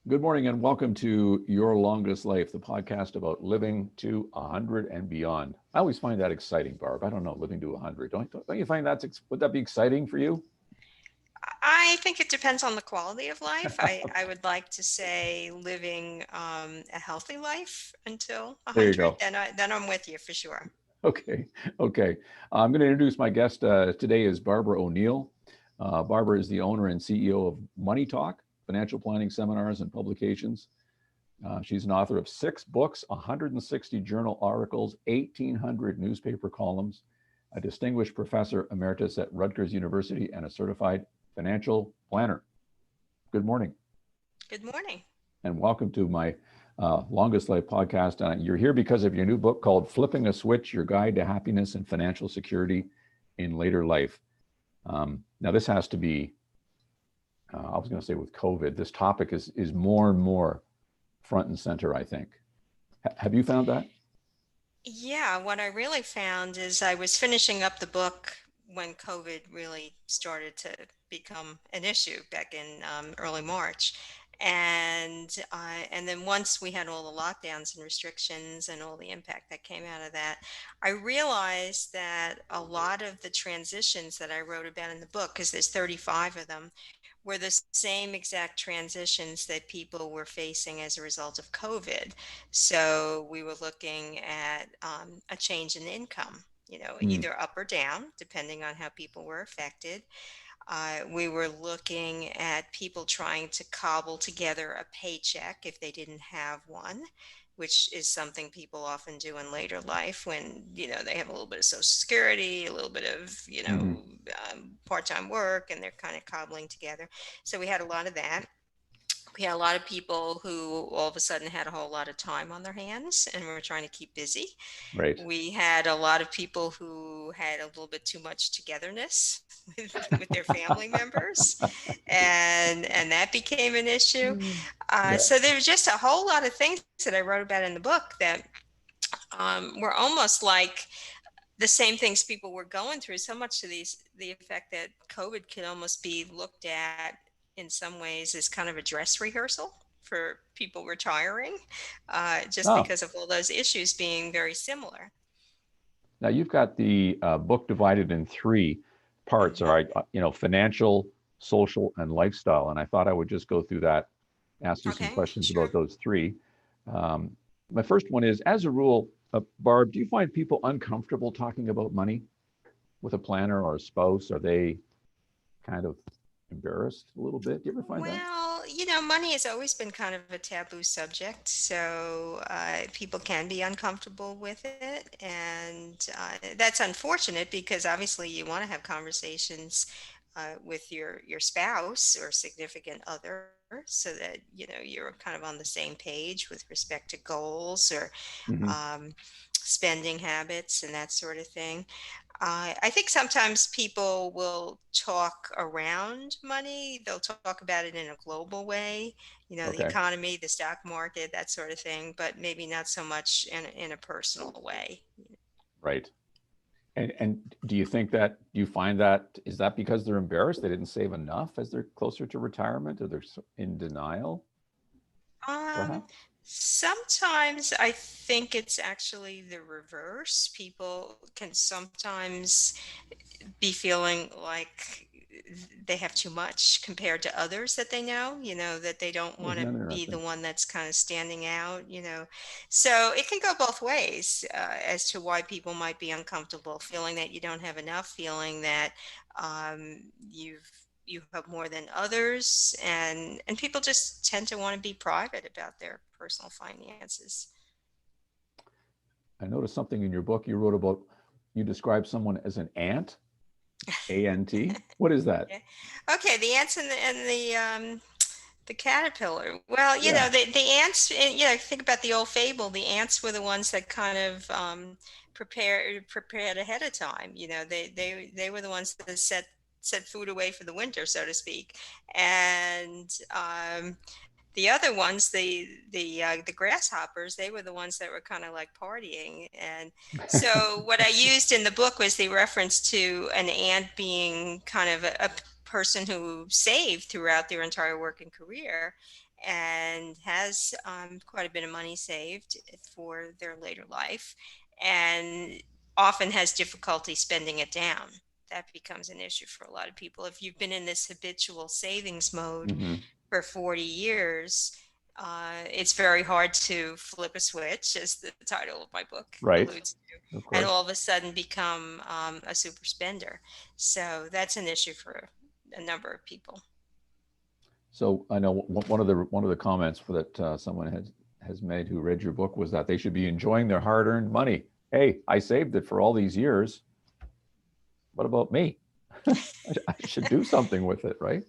Good morning and welcome to Your Longest Life, the podcast about living to 100 and beyond. I always find that exciting, Barb. I don't know, living to 100. Don't you find would that be exciting for you? I think it depends on the quality of life. I would like to say living a healthy life until There you 100, go. then I'm with you for sure. Okay. Okay. I'm going to introduce my guest today is Barbara O'Neill. Barbara is the owner and CEO of Money Talk, financial planning seminars and publications. She's an author of 6 books, 160 journal articles, 1,800 newspaper columns, a distinguished professor emeritus at Rutgers University, and a certified financial planner. Good morning. Good morning. And welcome to my Longest Life podcast. You're here because of your new book called Flipping a Switch, Your Guide to Happiness and Financial Security in Later Life. Now, this has to be, I was going to say with COVID, this topic is more and more front and center, I think. Have you found that? Yeah, what I really found is I was finishing up the book when COVID really started to become an issue back in early March. And then once we had all the lockdowns and restrictions and all the impact that came out of that, I realized that a lot of the transitions that I wrote about in the book, because there's 35 of them, were the same exact transitions that people were facing as a result of COVID. So we were looking at a change in income, Mm, either up or down, depending on how people were affected. We were looking at people trying to cobble together a paycheck if they didn't have one, which is something people often do in later life when, they have a little bit of Social Security, a little bit of, mhm. part-time work, and they're kind of cobbling together. So we had a lot of that. We had a lot of people who all of a sudden had a whole lot of time on their hands and were trying to keep busy. Right. We had a lot of people who had a little bit too much togetherness with their family members, and that became an issue. Yeah. So there was just a whole lot of things that I wrote about in the book that were almost like the same things people were going through, so much to the effect that COVID could almost be looked at in some ways as kind of a dress rehearsal for people retiring, just Oh, because of all those issues being very similar. now you've got the book divided in 3 parts, all Hmm. right? Financial, social, and lifestyle. And I thought I would just go through that, ask you some Okay, questions sure. about those 3. Um, my first one is, as a rule, Barb, do you find people uncomfortable talking about money with a planner or a spouse? Are they kind of embarrassed a little bit? Do you ever find that? Well, money has always been kind of a taboo subject, so people can be uncomfortable with it, and that's unfortunate because obviously you want to have conversations with your spouse or significant other, so that you're kind of on the same page with respect to goals or Hmm. um, spending habits and that sort of thing. I think sometimes people will talk around money. They'll talk about it in a global way, the Okay, economy, the stock market, that sort of thing, but maybe not so much in a personal way. right. And do you find that, is that because they're embarrassed they didn't save enough as they're closer to retirement, or they're in denial, Um, perhaps? Sometimes I think it's actually the reverse. People can sometimes be feeling like they have too much compared to others that they know, that they don't Oh, want isn't to that be the interesting? one that's kind of standing out. So it can go both ways as to why people might be uncomfortable, feeling that you don't have enough, feeling that you have more than others, and people just tend to want to be private about their personal finances. I noticed something in your book you wrote about, you described someone as an ant, A-N-T. What is that? Yeah. Okay, the ants and the caterpillar. Well, Yeah. the ants, think about the old fable. The ants were the ones that kind of prepared ahead of time. They were the ones that set food away for the winter, so to speak. And the other ones, the grasshoppers, they were the ones that were kind of like partying. And so what I used in the book was the reference to an ant being kind of a person who saved throughout their entire working career, and has quite a bit of money saved for their later life, and often has difficulty spending it down. That becomes an issue for a lot of people. If you've been in this habitual savings mode Hmm. for 40 years, it's very hard to flip a switch, as the title of my book Right. alludes to, Of and course. all of a sudden become a super spender. So that's an issue for a number of people. So I know one of the comments that someone has made who read your book was that they should be enjoying their hard-earned money. Hey, I saved it for all these years. What about me? I should do something with it, right?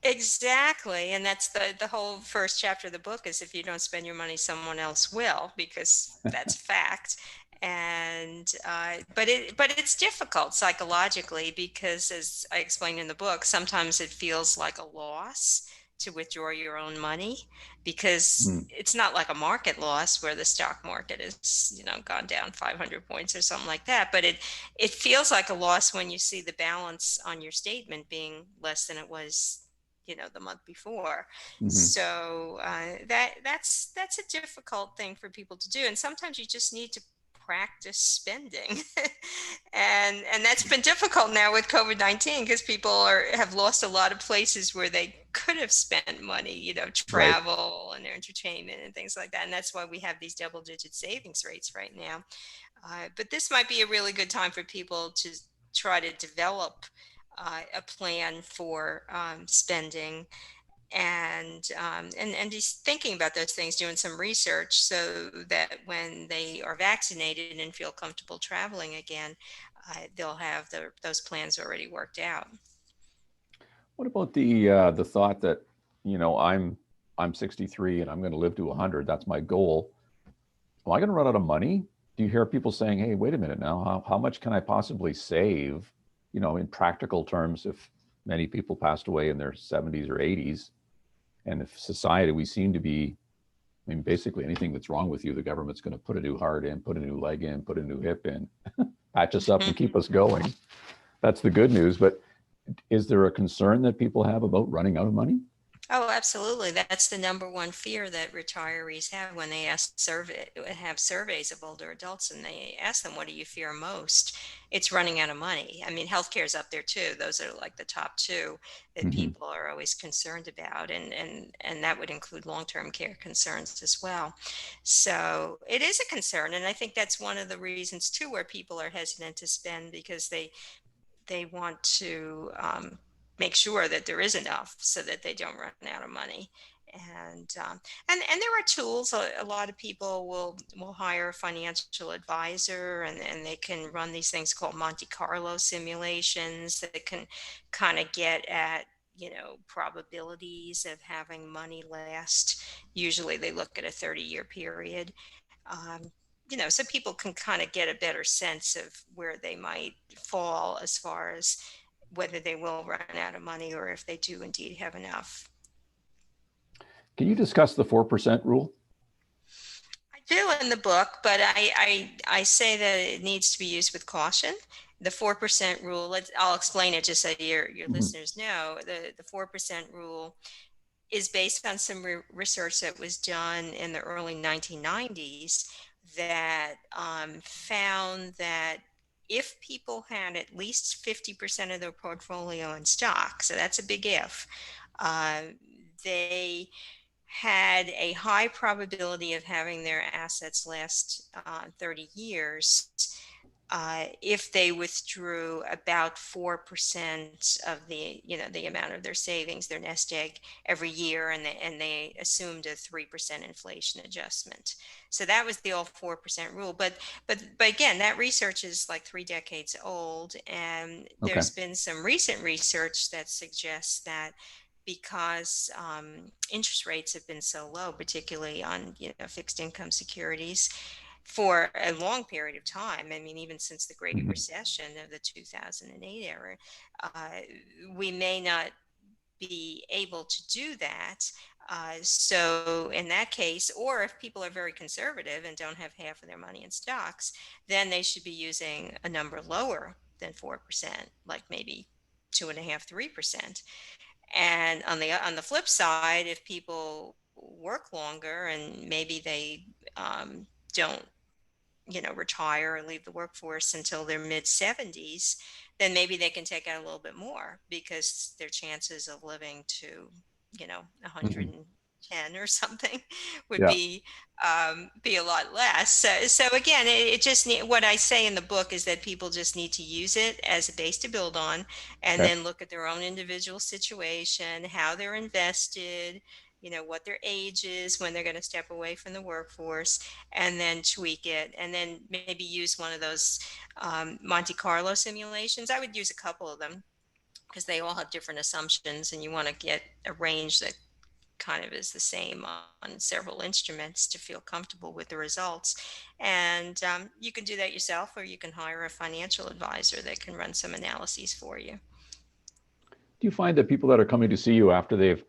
Exactly, and that's the whole first chapter of the book is if you don't spend your money, someone else will, because that's fact. And but it's difficult psychologically because, as I explained in the book, sometimes it feels like a loss to withdraw your own money, because Mm, it's not like a market loss where the stock market is, gone down 500 points or something like that, but it feels like a loss when you see the balance on your statement being less than it was, the month before. hmm. So that's a difficult thing for people to do, and sometimes you just need to practice spending. And that's been difficult now with COVID-19 because people have lost a lot of places where they could have spent money, Right. travel and entertainment and things like that. And that's why we have these double digit savings rates right now. But this might be a really good time for people to try to develop a plan for spending, and just thinking about those things, doing some research so that when they are vaccinated and feel comfortable traveling again, they'll have those plans already worked out. What about the thought that, I'm 63 and I'm going to live to 100. That's my goal. Am I going to run out of money? Do you hear people saying, "Hey, wait a minute now. How much can I possibly save?" In practical terms, if many people passed away in their 70s or 80s, and if society, we seem to be, I mean, basically anything that's wrong with you, the government's going to put a new heart in, put a new leg in, put a new hip in, patch us up and keep us going. That's the good news. But is there a concern that people have about running out of money? Oh, absolutely. That's the number one fear that retirees have when they have surveys of older adults, and they ask them, what do you fear most? It's running out of money. I mean, healthcare is up there too. Those are like the top two that Hmm. people are always concerned about. And that would include long-term care concerns as well. So it is a concern. And I think that's one of the reasons too, where people are hesitant to spend, because they want to make sure that there is enough so that they don't run out of money. And um, and and there are tools. A lot of people will hire a financial advisor, and they can run these things called Monte Carlo simulations that can kind of get at, probabilities of having money last. Usually they look at a 30-year period. um, so people can kind of get a better sense of where they might fall as far as whether they will run out of money or if they do indeed have enough. Can you discuss the 4% rule? I do in the book, but I say that it needs to be used with caution. The 4% rule, I'll explain it just so your Hmm. listeners know. The 4% rule is based on some research that was done in the early 1990s that found that if people had at least 50% of their portfolio in stock, so that's a big if, uh, they had a high probability of having their assets last 30 years if they withdrew about 4% of the amount of their savings, their nest egg, every year, and they assumed a 3% inflation adjustment. So that was the old 4% rule. But again, that research is like 3 decades old, and Okay. there's been some recent research that suggests that because interest rates have been so low, particularly on fixed income securities, for a long period of time. I mean, even since the Great Hmm. Recession of the 2008 era, uh, we may not be able to do that. So, in that case, or if people are very conservative and don't have half of their money in stocks, then they should be using a number lower than 4%, like maybe 2.5, 3%. And on the flip side, if people work longer and maybe they don't, retire or leave the workforce until their mid 70s, then maybe they can take out a little bit more because their chances of living to, Hmm. 110 or something would Yeah. be a lot less. So again, it just what I say in the book is that people just need to use it as a base to build on, and Okay. then look at their own individual situation, how they're invested, what their age is when they're going to step away from the workforce, and then tweak it, and then maybe use one of those Monte Carlo simulations. I would use a couple of them because they all have different assumptions, and you want to get a range that kind of is the same on several instruments to feel comfortable with the results. And you can do that yourself, or you can hire a financial advisor that can run some analyses for you. Do you find that people that are coming to see you after they've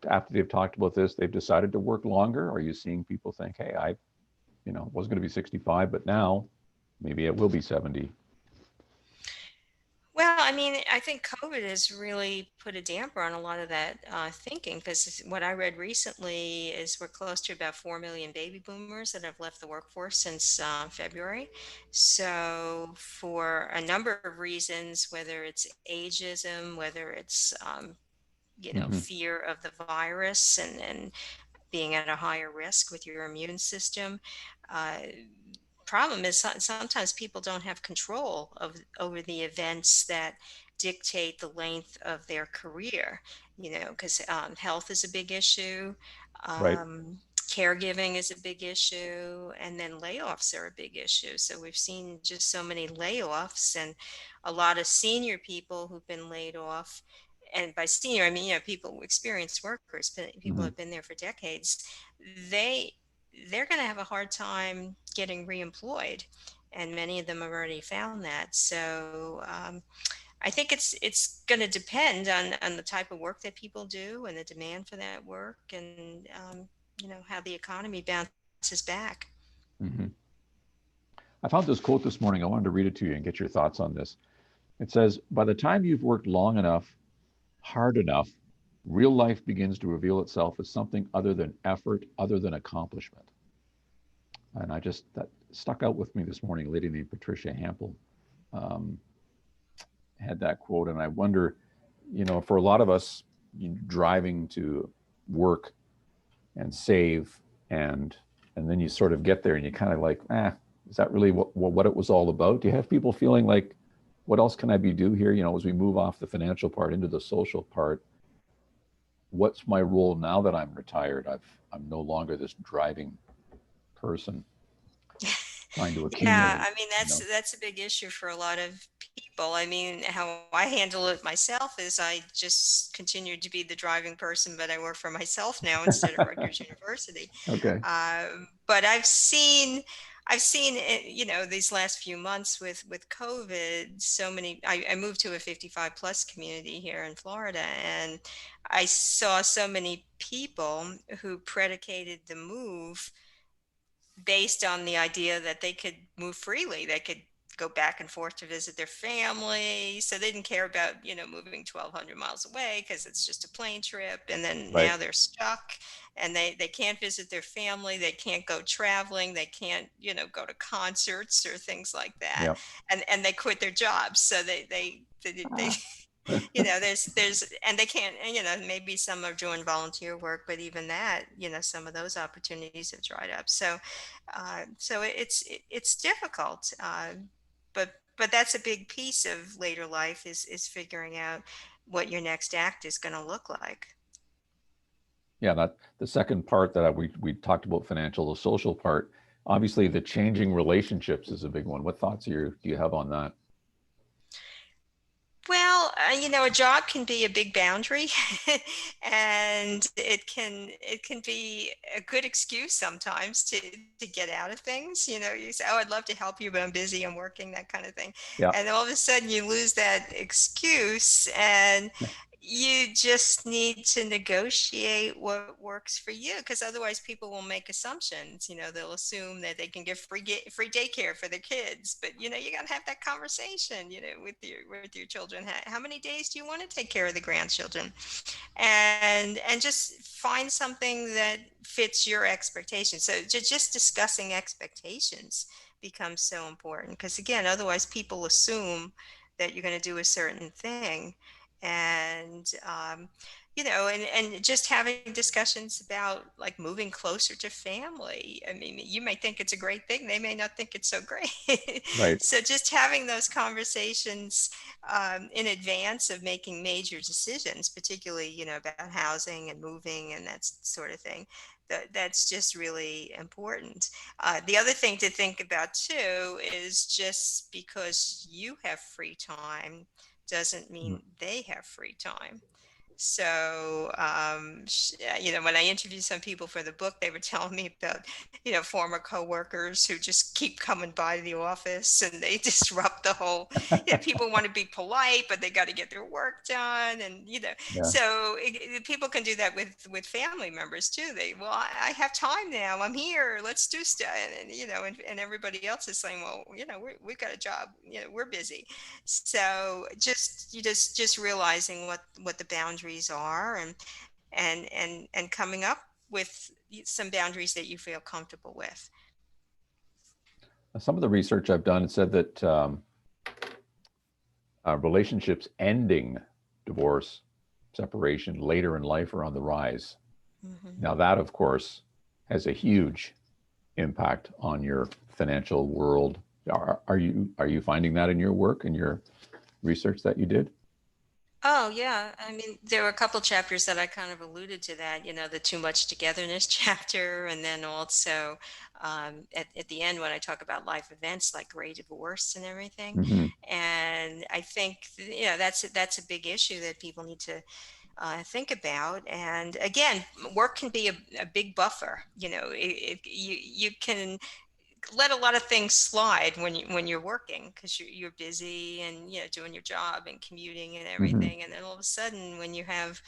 talked about this, they've decided to work longer? Are you seeing people think, hey, I was going to be 65, but now maybe it will be 70? Well, I mean, I think COVID has really put a damper on a lot of that thinking, because what I read recently is we're close to about 4 million baby boomers that have left the workforce since February. So, for a number of reasons, whether it's ageism, whether it's Hmm. fear of the virus, and being at a higher risk with your immune system. Uh, Problem is sometimes people don't have control over the events that dictate the length of their career, because health is a big issue, Right. caregiving is a big issue, and then layoffs are a big issue. So we've seen just so many layoffs, and a lot of senior people who've been laid off. And by senior, I mean, people, experienced workers, people Hmm. have been there for decades. They they're going to have a hard time getting reemployed, and many of them have already found that. So I think it's going to depend on the type of work that people do and the demand for that work, and how the economy bounces back. Hmm. I found this quote this morning. I wanted to read it to you and get your thoughts on this. It says, by the time you've worked long enough, hard enough, real life begins to reveal itself as something other than effort, other than accomplishment. And that stuck out with me this morning. A lady named Patricia Hampel um, had that quote. And I wonder, for a lot of us, driving to work and save, and then you sort of get there and you kind of like, is that really what it was all about? Do you have people feeling like, what else can I be do here? As we move off the financial part into the social part, what's my role now that I'm retired? I'm no longer this driving person trying to Yeah, accumulate. I mean, You know, that's a big issue for a lot of people. I mean, how I handle it myself is I just continued to be the driving person, but I work for myself now instead of Rutgers University. okay, But I've seen it, these last few months with COVID, so many. I moved to a 55 plus community here in Florida, and I saw so many people who predicated the move based on the idea that they could move freely. They could go back and forth to visit their family. So they didn't care about, moving 1,200 miles away because it's just a plane trip. And then right, now they're stuck, and they can't visit their family. They can't go traveling. They can't, go to concerts or things like that. yeah, And they quit their jobs. So they there's and they can't, maybe some are doing volunteer work, but even that, some of those opportunities have dried up. So it's difficult, but that's a big piece of later life, is figuring out what your next act is going to look like. yeah. That the second part that we talked about, financial, the social part. Obviously, the changing relationships is a big one. What thoughts do you have on that? Well, a job can be a big boundary, and it can be a good excuse sometimes to get out of things. You say, "Oh, I'd love to help you, but I'm busy, I'm working," that kind of thing. Yeah, And all of a sudden, you lose that excuse, and you just need to negotiate what works for you, because otherwise people will make assumptions. They'll assume that they can give free daycare for their kids, but you got to have that conversation, with your children. How many days do you want to take care of the grandchildren? And just find something that fits your expectations. So just discussing expectations becomes so important, because again, otherwise people assume that you're going to do a certain thing. And just having discussions about like moving closer to family. I mean, you may think it's a great thing, they may not think it's so great. Right. So just having those conversations in advance of making major decisions, particularly about housing and moving and that sort of thing. That's just really important. The other thing to think about too is, just because you have free time doesn't Mm. mean they have free time. So, when I interviewed some people for the book, they were telling me about, former coworkers who just keep coming by the office and they disrupt the whole, people want to be polite, but they got to get their work done. And, Yeah. so people can do that with family members too. Well, I have time now. I'm here. Let's do stuff. And everybody else is saying, well, we've got a job, we're busy. So just realizing what the boundaries are, and coming up with some boundaries that you feel comfortable with. Some of the research I've done said that relationships ending, divorce, separation later in life are on the rise. Hmm. Now, that, of course, has a huge impact on your financial world. Are you finding that in your work and your research that you did? Oh, yeah. I mean, there were a couple chapters that I kind of alluded to that, the too much togetherness chapter. And then also at the end, when I talk about life events like gray divorce and everything. Hmm. And I think, that's a big issue that people need to think about. And again, work can be a big buffer. You can let a lot of things slide when you're working, because you're busy and doing your job and commuting and Hmm. everything. And then all of a sudden, when you have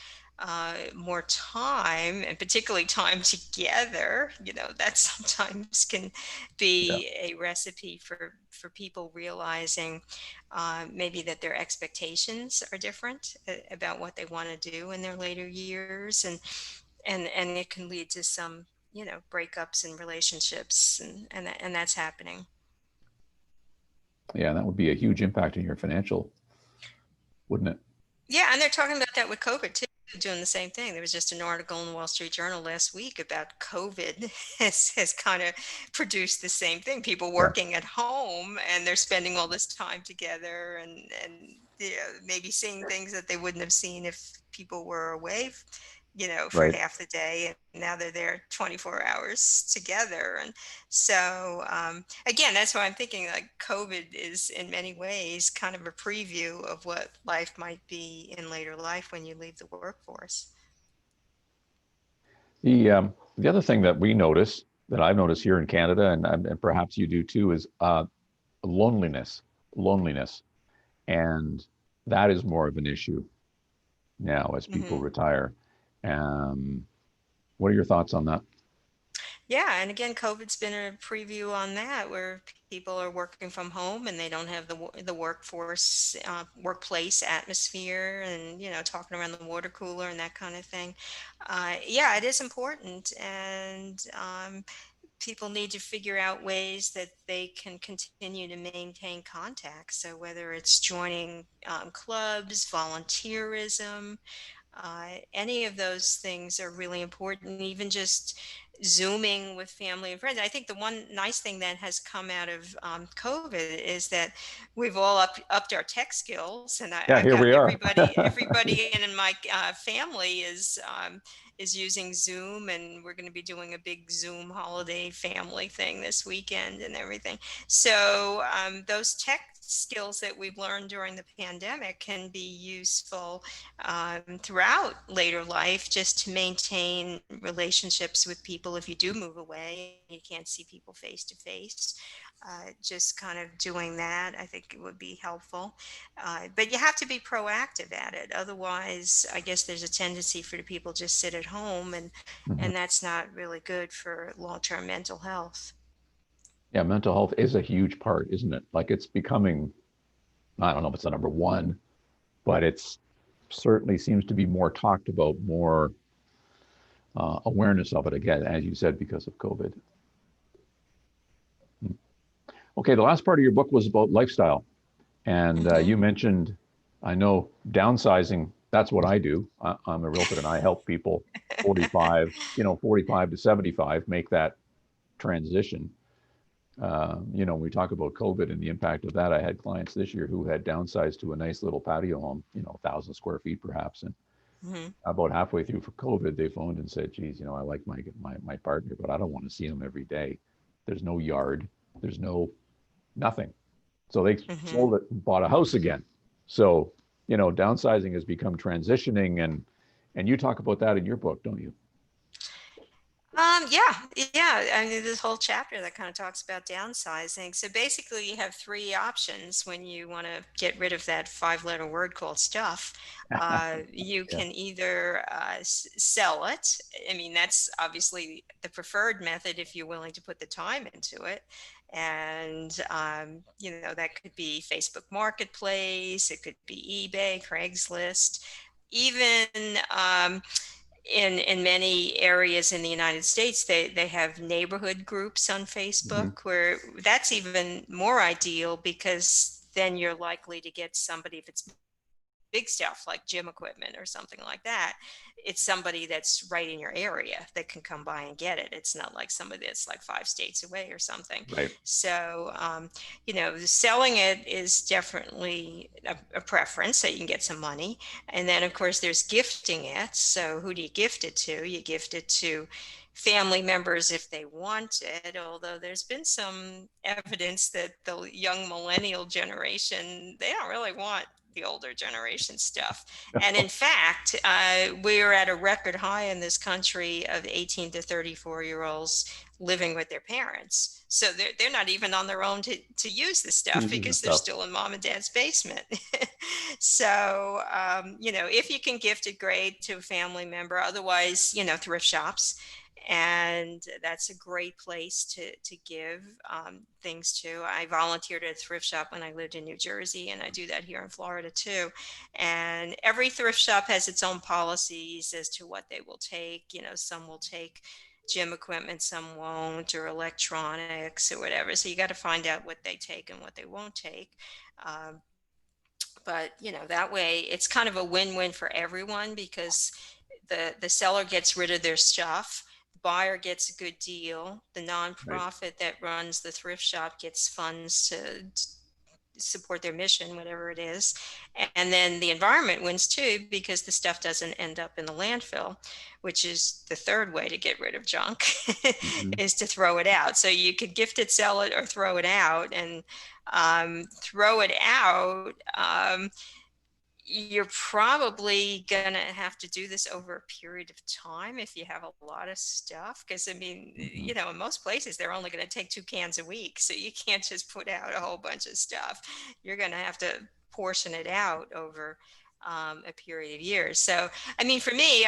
more time, and particularly time together, that sometimes can Yeah. be a recipe for people realizing maybe that their expectations are different about what they want to do in their later years. And it can lead to some breakups in relationships, and that's happening. Yeah, that would be a huge impact in your financial, wouldn't it? Yeah, and they're talking about that with COVID too, doing the same thing. There was just an article in the Wall Street Journal last week about COVID has kind of produced the same thing. People Yeah. working at home, and they're spending all this time together, and maybe seeing things that they wouldn't have seen if people were away, for Right. half the day, and now they're there 24 hours together. And so, again, that's why I'm thinking like COVID is in many ways kind of a preview of what life might be in later life when you leave the workforce. The other thing that we notice, that I've noticed here in Canada, and perhaps you do too, is loneliness. Loneliness, and that is more of an issue now as people Hmm. retire. Um, what are your thoughts on that? Yeah, and again, COVID's been a preview on that, where people are working from home and they don't have the workplace atmosphere, and talking around the water cooler and that kind of thing. Yeah, it is important, and people need to figure out ways that they can continue to maintain contact. So whether it's joining clubs, volunteerism, any of those things are really important. Even just Zooming with family and friends. I think the one nice thing that has come out of COVID is that we've all upped our tech skills, and Yeah, I've here got we are. everybody in my family is using Zoom, and we're going to be doing a big Zoom holiday family thing this weekend and everything. So those tech skills that we've learned during the pandemic can be useful throughout later life, just to maintain relationships with people if you do move away and you can't see people face to face. just kind of doing that, I think it would be helpful. But you have to be proactive at it. Otherwise, I guess there's a tendency for the people just sit at home, Mhm. and that's not really good for long-term mental health. Yeah, mental health is a huge part, isn't it? Like it's becoming, I don't know if it's the number one, but it's certainly seems to be more talked about, more awareness of it again, as you said, because of COVID. Okay, the last part of your book was about lifestyle. And Hmm. you mentioned, I know downsizing, that's what I do. I'm a realtor and I help people 45, 45 to 75 make that transition. We talk about COVID and the impact of that. I had clients this year who had downsized to a nice little patio home, 1,000 square feet perhaps. And Hmm. about halfway through for COVID, they phoned and said, geez, I like my partner, but I don't want to see him every day. There's no yard, there's nothing. So they Hmm. sold it and bought a house again. So, downsizing has become transitioning and you talk about that in your book, don't you? Yeah, yeah. I mean, this whole chapter that kind of talks about downsizing. So basically, you have three options when you want to get rid of that five-letter word called stuff. You Yeah. can either sell it. I mean, that's obviously the preferred method if you're willing to put the time into it. And, that could be Facebook Marketplace, it could be eBay, Craigslist, even. In many areas in the United States, they have neighborhood groups on Mhm. Facebook where that's even more ideal because then you're likely to get somebody, if it's big stuff like gym equipment or something like that, it's somebody that's right in your area that can come by and get it. It's not like somebody that's like 5 states away or something. Right. So, selling it is definitely a preference so you can get some money. And then, of course, there's gifting it. So, who do you gift it to? You gift it to family members if they want it, although there's been some evidence that the young millennial generation, they don't really want the older generation stuff. And in fact, we're at a record high in this country of 18 to 34-year-olds living with their parents. So they're not even on their own to use this stuff Using the because they're stuff. still in mom and dad's basement. So, if you can gift it, great, to a family member. Otherwise, thrift shops, and that's a great place to give things to. I volunteered at a thrift shop when I lived in New Jersey, and I do that here in Florida too. And every thrift shop has its own policies as to what they will take. Some will take gym equipment, some won't, or electronics or whatever. So you got to find out what they take and what they won't take. Um, but that way it's kind of a win-win for everyone because the seller gets rid of their stuff, the buyer gets a good deal, the Right. nonprofit that runs the thrift shop gets funds to support their mission, whatever it is. And then the environment wins too, because the stuff doesn't end up in the landfill, which is the third way to get rid of junk, Mhm. is to throw it out. So you could gift it, sell it, or throw it out. And throw it out, you're probably gonna have to do this over a period of time if you have a lot of stuff. Because I mean, Mhm. in most places they're only going to take 2 cans a week, so you can't just put out a whole bunch of stuff. You're going to have to portion it out over a period of years. So, I mean, for me,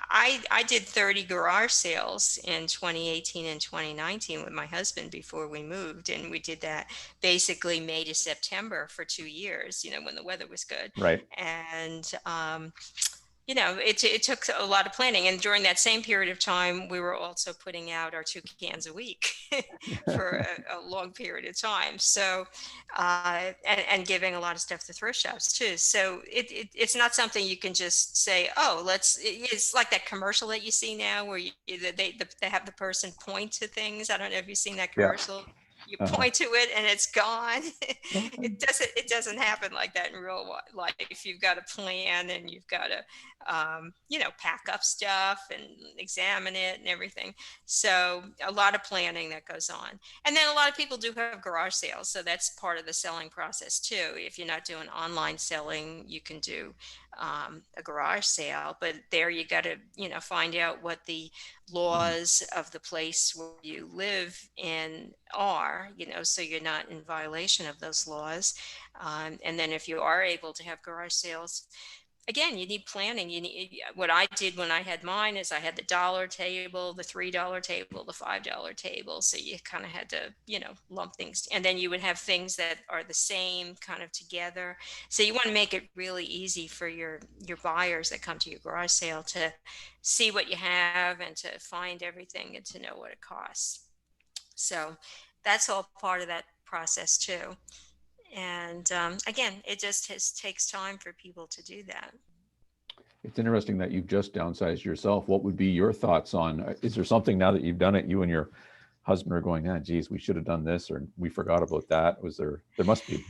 I did 30 garage sales in 2018 and 2019 with my husband before we moved, and we did that basically May to September for 2 years. When the weather was good. Right. And it took a lot of planning, and during that same period of time we were also putting out our 2 cans a week for a long period of time. So and giving a lot of stuff to thrift shops too. So it's not something you can just say, oh, it's like that commercial that you see now where they have the person point to things. I don't know if you've seen that Yeah. commercial. You Uh-huh. point to it and it's gone. It doesn't happen like that in real life. You've got to plan, and you've got to pack up stuff and examine it and everything. So a lot of planning that goes on. And then a lot of people do have garage sales, so that's part of the selling process too. If you're not doing online selling, you can do a garage sale, but there you got to find out what the Mhm. laws of the place where you live in are, so you're not in violation of those laws. And then if you are able to have garage sales, again, you need planning. What I did when I had mine is I had the dollar table, the $3 table, the $5 table. So you kind of had to, lump things. And then you would have things that are the same kind of together. So you want to make it really easy for your buyers that come to your garage sale to see what you have and to find everything and to know what it costs. So that's all part of that process too. And again, it just takes time for people to do that. It's interesting that you've just downsized yourself. What would be your thoughts on, is there something now that you've done it, you and your husband are going, ah, geez, we should have done this, or we forgot about that? There must be.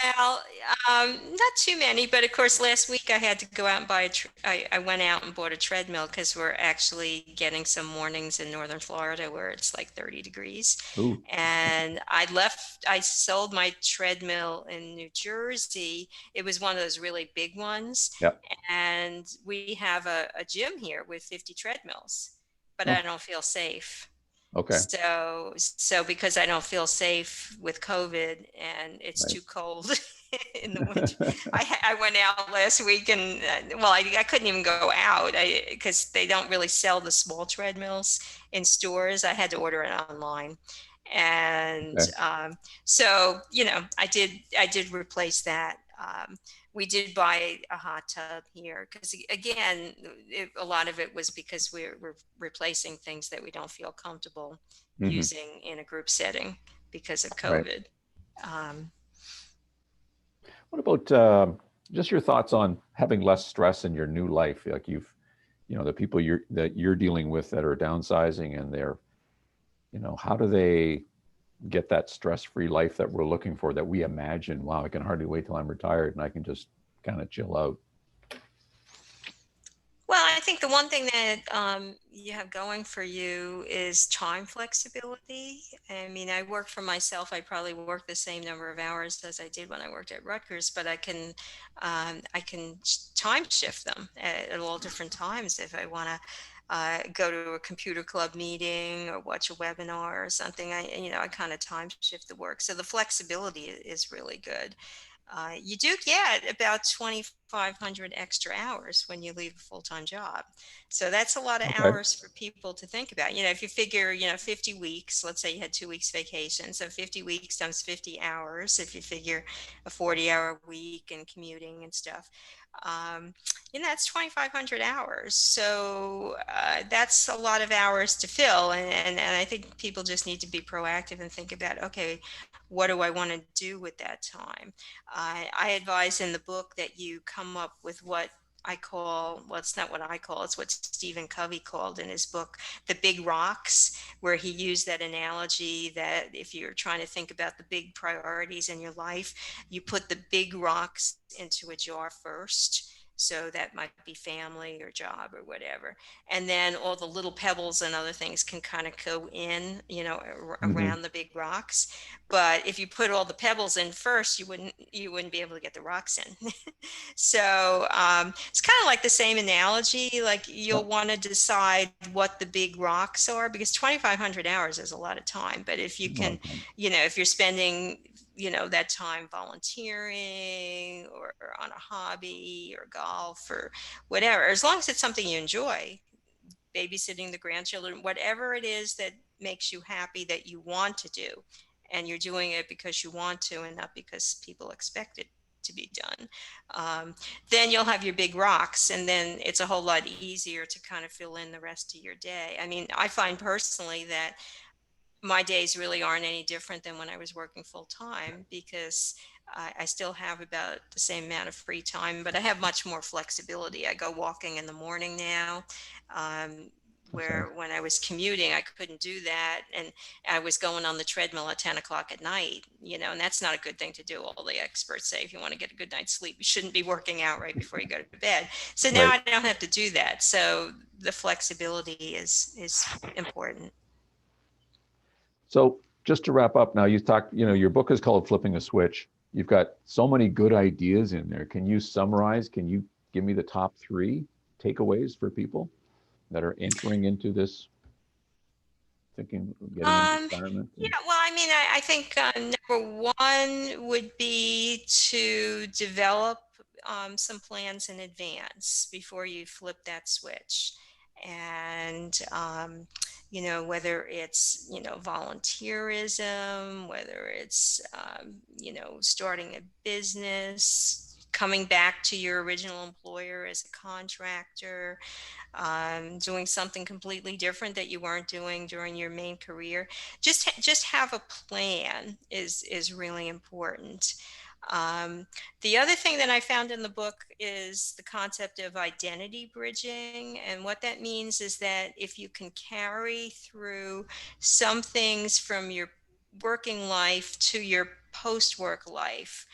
Well, not too many, but of course, last week I had to go out and buy I went out and bought a treadmill because we're actually getting some mornings in northern Florida where it's like 30 degrees. Ooh, And I sold my treadmill in New Jersey. It was one of those really big ones. yeah. And we have a gym here with 50 treadmills, but Oh, I don't feel safe. okay. So because I don't feel safe with COVID and it's Right. too cold in the winter, I went out last week and well, I couldn't even go out because they don't really sell the small treadmills in stores. I had to order it online, and Okay. so I did replace that. We did buy a hot tub here because again, a lot of it was because we're replacing things that we don't feel comfortable Hmm. using in a group setting because of Right. COVID. Um, What about just your thoughts on having less stress in your new life? Like the people that you're dealing with that are downsizing, and how do they get that stress-free life that we're looking for, that we imagine, wow, I can hardly wait till I'm retired and I can just kind of chill out. Well, I think the one thing that you have going for you is time flexibility. I mean, I work for myself. I probably work the same number of hours as I did when I worked at Rutgers, but I can time shift them at all different times if I want to go to a computer club meeting or watch a webinar or something. I kind of time shift the work, so the flexibility is really good. You do get about 2,500 extra hours when you leave a full-time job. So that's a lot of Okay. hours for people to think about. If you figure, 50 weeks, let's say you had 2 weeks vacation. So 50 weeks times 50 hours, if you figure a 40-hour week and commuting and stuff, um, that's 2,500 hours. So that's a lot of hours to fill. And I think people just need to be proactive and think about, okay, what do I want to do with that time? I advise in the book that you come up with what I call, well, it's not what I call, it's what Stephen Covey called in his book, The Big Rocks, where he used that analogy that if you're trying to think about the big priorities in your life, you put the big rocks into a jar first. So that might be family or job or whatever. And then all the little pebbles and other things can kind of go in, Hmm. around the big rocks. But if you put all the pebbles in first, you wouldn't be able to get the rocks in. So it's kind of like the same analogy. Like Yeah, you'll want to decide what the big rocks are because 2,500 hours is a lot of time. But if you a lot can, of time. if you're spending that time volunteering or on a hobby or golf or whatever, as long as it's something you enjoy, babysitting the grandchildren, whatever it is that makes you happy that you want to do, and you're doing it because you want to and not because people expect it to be done, um, then you'll have your big rocks, and then it's a whole lot easier to kind of fill in the rest of your day. I mean, I find personally that my days really aren't any different than when I was working full time because I still have about the same amount of free time, but I have much more flexibility. I go walking in the morning now, That's where nice. when I was commuting, I couldn't do that. And I was going on the treadmill at 10 o'clock at night, and that's not a good thing to do. All the experts say if you want to get a good night's sleep, you shouldn't be working out right before you go to bed. So now Right. I don't have to do that. So the flexibility is important. So just to wrap up now, your book is called Flipping a Switch. You've got so many good ideas in there. Can you summarize? Can you give me the top three takeaways for people that are entering into this thinking of getting into Um, retirement? yeah, well, I mean, I think number one would be to develop some plans in advance before you flip that switch. And, whether it's, volunteerism, whether it's, starting a business, coming back to your original employer as a contractor, doing something completely different that you weren't doing during your main career. Just have a plan is really important. The other thing that I found in the book is the concept of identity bridging, and what that means is that if you can carry through some things from your working life to your post-work life,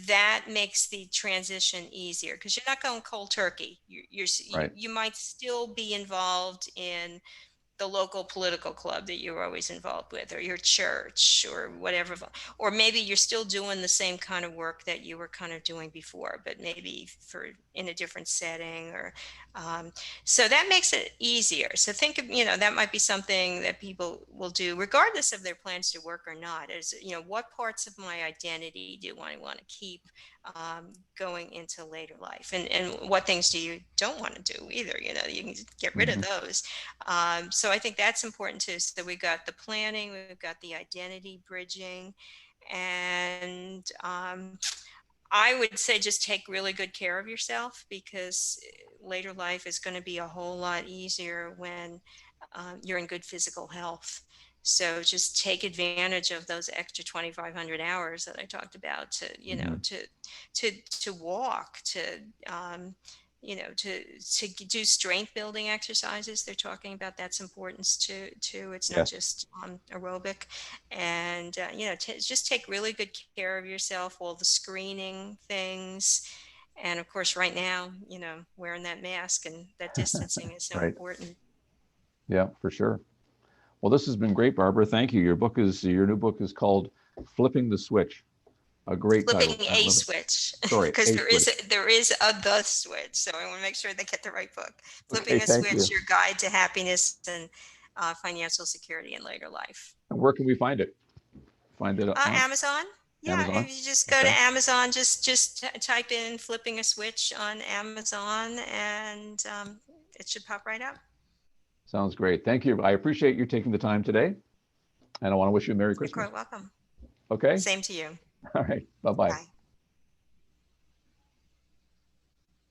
that makes the transition easier because you're not going cold turkey. Right. You might still be involved in the local political club that you were always involved with, or your church, or whatever. Or maybe you're still doing the same kind of work that you were kind of doing before, but maybe for in a different setting. Or so that makes it easier. So think of, that might be something that people will do regardless of their plans to work or not, is, what parts of my identity do I want to keep going into later life, and what things do you don't want to do either. You can get rid of Hmm. those. So I think that's important too. So we've got the planning, we've got the identity bridging, and I would say just take really good care of yourself, because later life is going to be a whole lot easier when you're in good physical health. So just take advantage of those extra 2,500 hours that I talked about to, Hmm. to walk, um, do strength building exercises. They're talking about that's importance too. It's not Yes. just aerobic. And just take really good care of yourself, all the screening things. And of course, right now, wearing that mask and that distancing is so Right. important. Yeah, for sure. Well, this has been great, Barbara. Thank you. Your new book is called Flipping the Switch. A great title. Flipping I a love it. switch, Sorry, because a switch. there is a the switch. So I want to make sure they get the right book. Okay, Flipping a thank switch: you. your guide to happiness and financial security in later life. And where can we find it? Find it on Amazon. Yeah, Amazon? if you just go to Okay, Amazon, just type in "flipping a switch" on Amazon, and it should pop right up. sounds great. Thank you. I appreciate you taking the time today, and I want to wish you a Merry You're Christmas. quite welcome. Okay? Same to you. All right. Bye-bye. Bye.